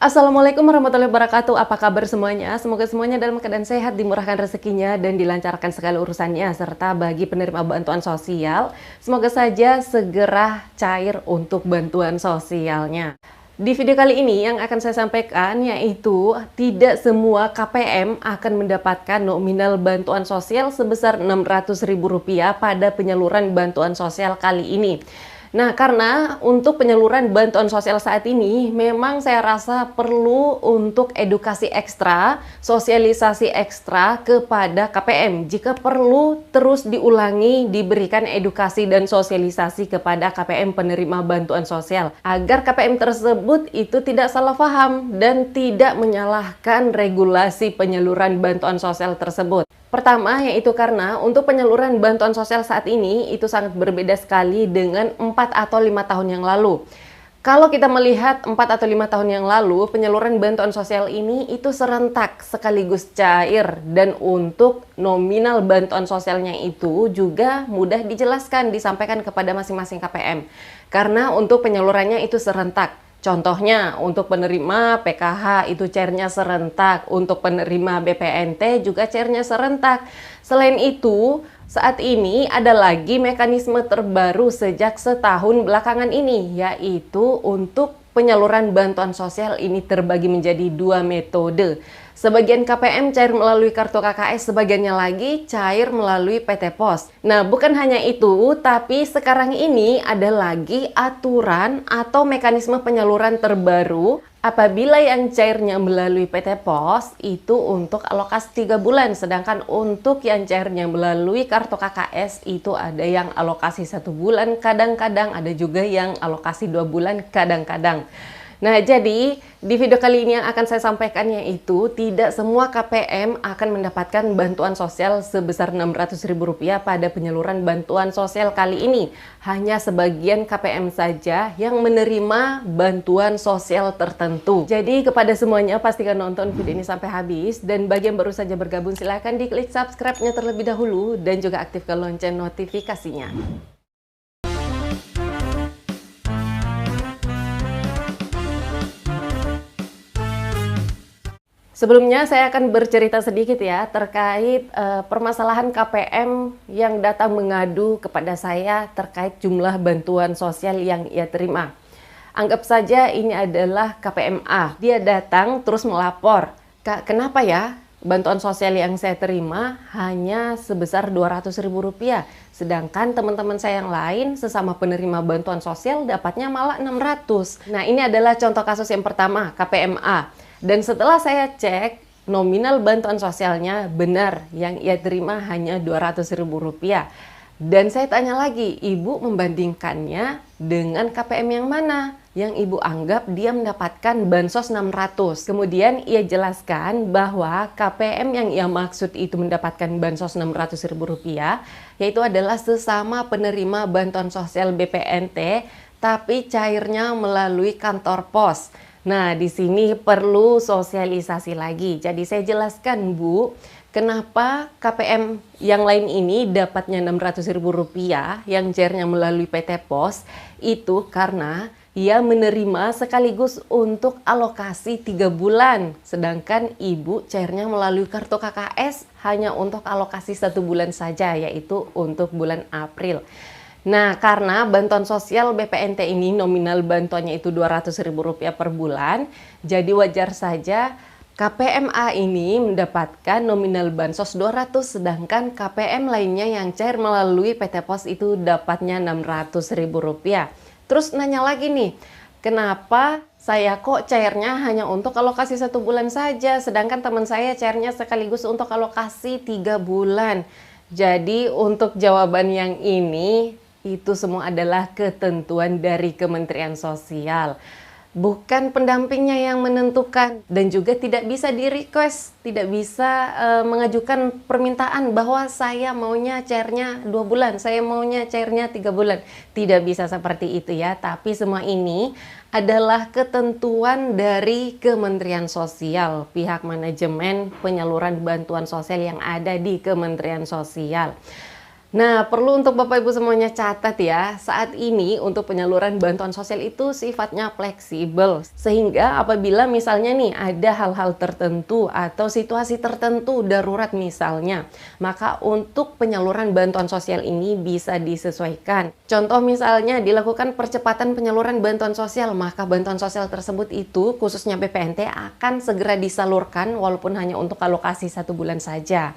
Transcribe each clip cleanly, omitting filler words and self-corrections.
Assalamualaikum warahmatullahi wabarakatuh. Apa kabar semuanya? Semoga semuanya dalam keadaan sehat, dimurahkan rezekinya, dan dilancarkan segala urusannya. Serta bagi penerima bantuan sosial, semoga saja segera cair untuk bantuan sosialnya. Di video kali ini yang akan saya sampaikan yaitu tidak semua KPM akan mendapatkan nominal bantuan sosial sebesar Rp600.000 pada penyaluran bantuan sosial kali ini. Nah, karena untuk penyaluran bantuan sosial saat ini memang saya rasa perlu untuk edukasi ekstra, sosialisasi ekstra kepada KPM. Jika perlu terus diulangi, diberikan edukasi dan sosialisasi kepada KPM penerima bantuan sosial agar KPM tersebut itu tidak salah paham dan tidak menyalahkan regulasi penyaluran bantuan sosial tersebut. Pertama, yaitu karena untuk penyaluran bantuan sosial saat ini itu sangat berbeda sekali dengan 4 atau 5 tahun yang lalu. Kalau kita melihat 4 atau 5 tahun yang lalu, penyaluran bantuan sosial ini itu serentak sekaligus cair, dan untuk nominal bantuan sosialnya itu juga mudah dijelaskan, disampaikan kepada masing-masing KPM. Karena untuk penyalurannya itu serentak. Contohnya untuk penerima PKH itu cairnya serentak, untuk penerima BPNT juga cairnya serentak. Selain itu, saat ini ada lagi mekanisme terbaru sejak setahun belakangan ini, yaitu untuk penyaluran bantuan sosial ini terbagi menjadi 2 metode. Sebagian KPM cair melalui kartu KKS, sebagiannya lagi cair melalui PT Pos. Nah, bukan hanya itu, tapi sekarang ini ada lagi aturan atau mekanisme penyaluran terbaru apabila yang cairnya melalui PT Pos itu untuk alokasi 3 bulan, sedangkan untuk yang cairnya melalui kartu KKS itu ada yang alokasi 1 bulan, kadang-kadang ada juga yang alokasi 2 bulan, kadang-kadang. Nah, jadi di video kali ini yang akan saya sampaikan yaitu tidak semua KPM akan mendapatkan bantuan sosial sebesar Rp600.000 pada penyaluran bantuan sosial kali ini. Hanya sebagian KPM saja yang menerima bantuan sosial tertentu. Jadi kepada semuanya pastikan nonton video ini sampai habis, dan bagi yang baru saja bergabung silahkan diklik subscribe-nya terlebih dahulu dan juga aktifkan lonceng notifikasinya. Sebelumnya saya akan bercerita sedikit ya terkait permasalahan KPM yang datang mengadu kepada saya terkait jumlah bantuan sosial yang ia terima. Anggap saja ini adalah KPM A. Dia datang terus melapor, "Kak, kenapa ya bantuan sosial yang saya terima hanya sebesar Rp200.000, sedangkan teman-teman saya yang lain sesama penerima bantuan sosial dapatnya malah 600." Nah, ini adalah contoh kasus yang pertama, KPM A. Dan setelah saya cek, nominal bantuan sosialnya benar, yang ia terima hanya Rp200.000. Dan saya tanya lagi, ibu membandingkannya dengan KPM yang mana? Yang ibu anggap dia mendapatkan bansos 600. Kemudian ia jelaskan bahwa KPM yang ia maksud itu mendapatkan bansos Rp600.000, yaitu adalah sesama penerima bantuan sosial BPNT, tapi cairnya melalui kantor pos. Nah, di sini perlu sosialisasi lagi. Jadi saya jelaskan, Bu, kenapa KPM yang lain ini dapatnya Rp600.000 yang cairnya melalui PT Pos, itu karena ia menerima sekaligus untuk alokasi 3 bulan. Sedangkan ibu cairnya melalui kartu KKS hanya untuk alokasi 1 bulan saja, yaitu untuk bulan April. Nah, karena bantuan sosial BPNT ini nominal bantuannya itu Rp200.000 per bulan, jadi wajar saja KPM A ini mendapatkan nominal bansos 200, sedangkan KPM lainnya yang cair melalui PT Pos itu dapatnya Rp600.000. Terus nanya lagi nih, kenapa saya kok cairnya hanya untuk alokasi 1 bulan saja, sedangkan teman saya cairnya sekaligus untuk alokasi 3 bulan. Jadi untuk jawaban yang ini, itu semua adalah ketentuan dari Kementerian Sosial. Bukan pendampingnya yang menentukan, dan juga tidak bisa di-request, tidak bisa mengajukan permintaan bahwa saya maunya cairnya 2 bulan, saya maunya cairnya 3 bulan. Tidak bisa seperti itu ya, tapi semua ini adalah ketentuan dari Kementerian Sosial, pihak manajemen penyaluran bantuan sosial yang ada di Kementerian Sosial. Nah, perlu untuk Bapak Ibu semuanya catat ya, saat ini untuk penyaluran bantuan sosial itu sifatnya fleksibel. Sehingga apabila misalnya nih ada hal-hal tertentu atau situasi tertentu darurat misalnya, maka untuk penyaluran bantuan sosial ini bisa disesuaikan. Contoh misalnya dilakukan percepatan penyaluran bantuan sosial, maka bantuan sosial tersebut itu khususnya BPNT akan segera disalurkan walaupun hanya untuk alokasi 1 bulan saja.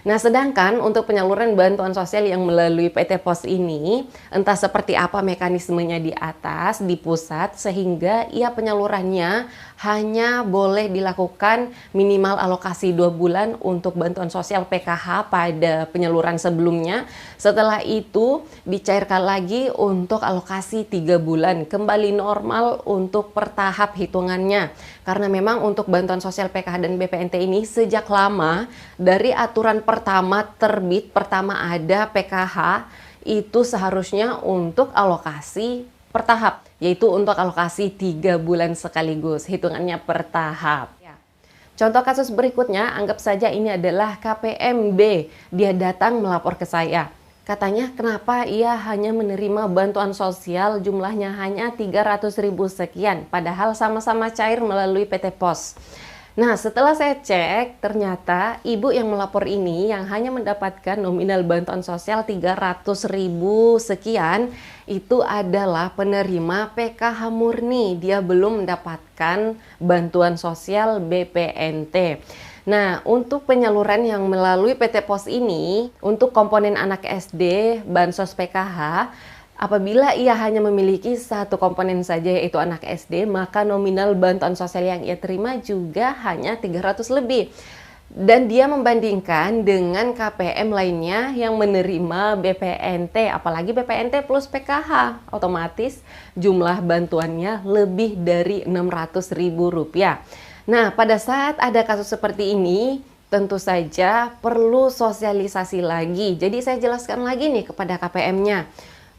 Nah, sedangkan untuk penyaluran bantuan sosial yang melalui PT POS ini, entah seperti apa mekanismenya di atas, di pusat, sehingga ia penyalurannya hanya boleh dilakukan minimal alokasi 2 bulan untuk bantuan sosial PKH pada penyaluran sebelumnya. Setelah itu dicairkan lagi untuk alokasi 3 bulan, kembali normal untuk per tahap hitungannya. Karena memang untuk bantuan sosial PKH dan BPNT ini sejak lama dari aturan pertama terbit, pertama ada PKH itu seharusnya untuk alokasi per tahap, yaitu untuk alokasi 3 bulan sekaligus, hitungannya per tahap. Contoh kasus berikutnya, anggap saja ini adalah KPMB, dia datang melapor ke saya. Katanya kenapa ia hanya menerima bantuan sosial jumlahnya hanya 300.000 sekian, padahal sama-sama cair melalui PT POS. Nah, setelah saya cek, ternyata ibu yang melapor ini yang hanya mendapatkan nominal bantuan sosial 300.000 sekian, itu adalah penerima PKH murni. Dia belum mendapatkan bantuan sosial BPNT. Nah, untuk penyaluran yang melalui PT POS ini, untuk komponen anak SD, Bansos PKH, apabila ia hanya memiliki 1 komponen saja yaitu anak SD, maka nominal bantuan sosial yang ia terima juga hanya 300 lebih. Dan dia membandingkan dengan KPM lainnya yang menerima BPNT, apalagi BPNT plus PKH, otomatis jumlah bantuannya lebih dari Rp600.000. Nah, pada saat ada kasus seperti ini, tentu saja perlu sosialisasi lagi. Jadi saya jelaskan lagi nih kepada KPM-nya.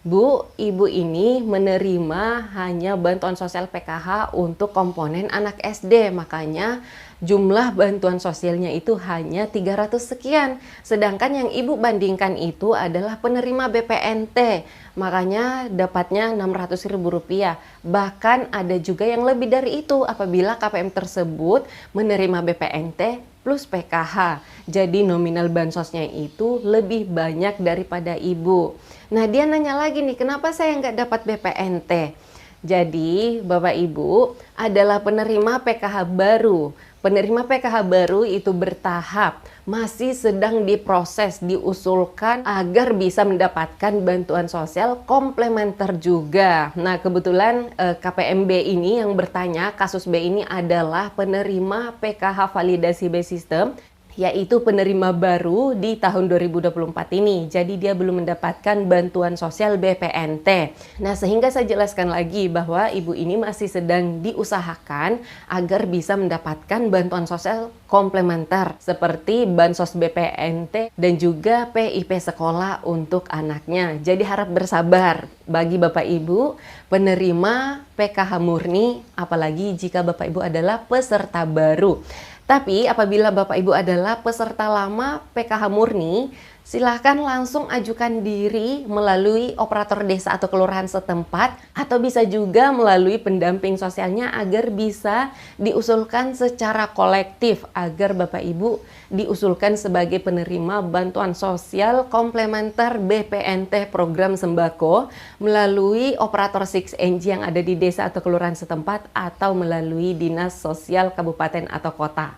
Bu, ibu ini menerima hanya bantuan sosial PKH untuk komponen anak SD, makanya jumlah bantuan sosialnya itu hanya 300 sekian. Sedangkan yang ibu bandingkan itu adalah penerima BPNT, makanya dapatnya Rp600.000. Bahkan ada juga yang lebih dari itu apabila KPM tersebut menerima BPNT plus PKH. Jadi nominal bansosnya itu lebih banyak daripada ibu. Nah, dia nanya lagi nih, kenapa saya nggak dapat BPNT? Jadi, Bapak Ibu adalah penerima PKH baru. Penerima PKH baru itu bertahap, masih sedang diproses, diusulkan agar bisa mendapatkan bantuan sosial komplementer juga. Nah, kebetulan KPMB ini yang bertanya, kasus B ini adalah penerima PKH validasi B sistem, yaitu penerima baru di tahun 2024 ini. Jadi dia belum mendapatkan bantuan sosial BPNT. Nah, sehingga saya jelaskan lagi bahwa ibu ini masih sedang diusahakan agar bisa mendapatkan bantuan sosial komplementer seperti bansos BPNT dan juga PIP sekolah untuk anaknya. Jadi harap bersabar bagi Bapak Ibu penerima PKH murni, apalagi jika Bapak Ibu adalah peserta baru. Tapi apabila Bapak Ibu adalah peserta lama PKH murni, silahkan langsung ajukan diri melalui operator desa atau kelurahan setempat, atau bisa juga melalui pendamping sosialnya agar bisa diusulkan secara kolektif agar Bapak Ibu diusulkan sebagai penerima bantuan sosial komplementer BPNT program sembako melalui operator 6NG yang ada di desa atau kelurahan setempat atau melalui dinas sosial kabupaten atau kota.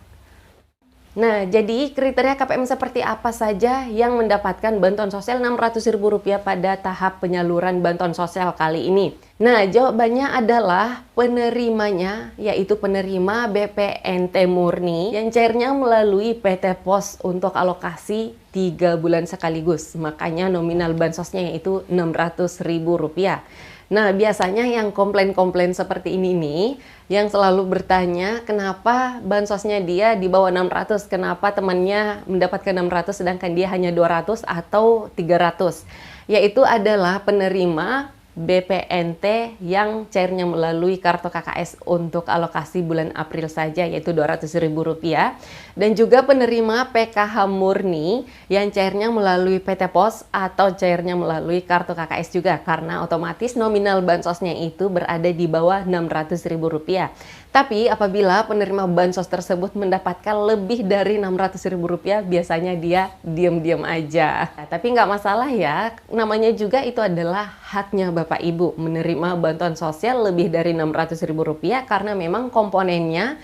Nah, jadi kriteria KPM seperti apa saja yang mendapatkan bantuan sosial Rp600.000 pada tahap penyaluran bantuan sosial kali ini? Nah, jawabannya adalah penerimanya, yaitu penerima BPNT murni yang cairnya melalui PT POS untuk alokasi 3 bulan sekaligus. Makanya nominal bansosnya yaitu Rp600.000. Nah, biasanya yang komplain-komplain seperti ini nih, yang selalu bertanya kenapa bansosnya dia di bawah 600, kenapa temannya mendapatkan 600 sedangkan dia hanya 200 atau 300. Yaitu adalah penerima BPNT yang cairnya melalui kartu KKS untuk alokasi bulan April saja, yaitu Rp200.000, dan juga penerima PKH murni yang cairnya melalui PT Pos atau cairnya melalui kartu KKS juga, karena otomatis nominal bansosnya itu berada di bawah Rp600.000. Tapi apabila penerima bansos tersebut mendapatkan lebih dari Rp600.000, biasanya dia diam-diam aja. Nah, tapi nggak masalah ya, namanya juga itu adalah haknya Bapak Ibu menerima bantuan sosial lebih dari Rp600.000 karena memang komponennya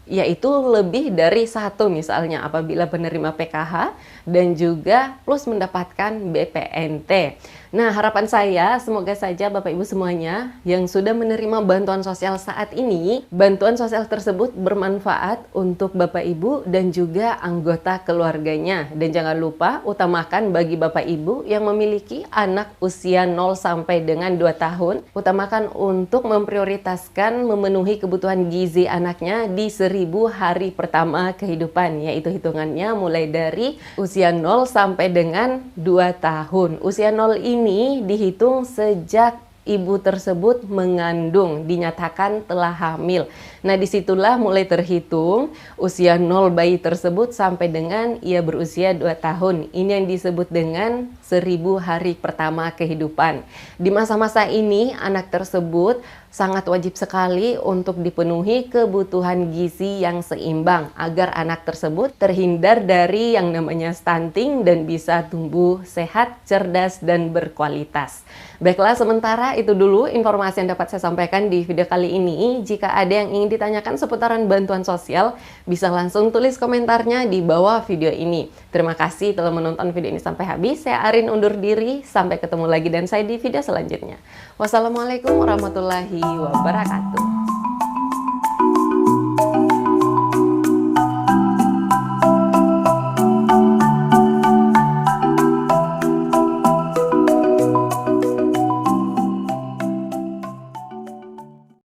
yaitu lebih dari satu, misalnya apabila penerima PKH dan juga plus mendapatkan BPNT. Nah, harapan saya semoga saja Bapak Ibu semuanya yang sudah menerima bantuan sosial saat ini, bantuan sosial tersebut bermanfaat untuk Bapak Ibu dan juga anggota keluarganya. Dan jangan lupa utamakan bagi Bapak Ibu yang memiliki anak usia 0 sampai dengan 2 tahun, utamakan untuk memprioritaskan memenuhi kebutuhan gizi anaknya di 1000 hari pertama kehidupan, yaitu hitungannya mulai dari usia 0 sampai dengan 2 tahun. Usia 0 ini dihitung sejak ibu tersebut mengandung, dinyatakan telah hamil. Nah, disitulah mulai terhitung usia 0 bayi tersebut sampai dengan ia berusia 2 tahun. Ini yang disebut dengan 1000 hari pertama kehidupan. Di masa-masa ini, anak tersebut sangat wajib sekali untuk dipenuhi kebutuhan gizi yang seimbang agar anak tersebut terhindar dari yang namanya stunting dan bisa tumbuh sehat, cerdas, dan berkualitas. Baiklah, sementara itu dulu informasi yang dapat saya sampaikan di video kali ini. Jika ada yang ingin ditanyakan seputaran bantuan sosial, bisa langsung tulis komentarnya di bawah video ini. Terima kasih telah menonton video ini sampai habis. Saya Arin undur diri. Sampai ketemu lagi dan saya di video selanjutnya. Wassalamualaikum warahmatullahi wabarakatuh.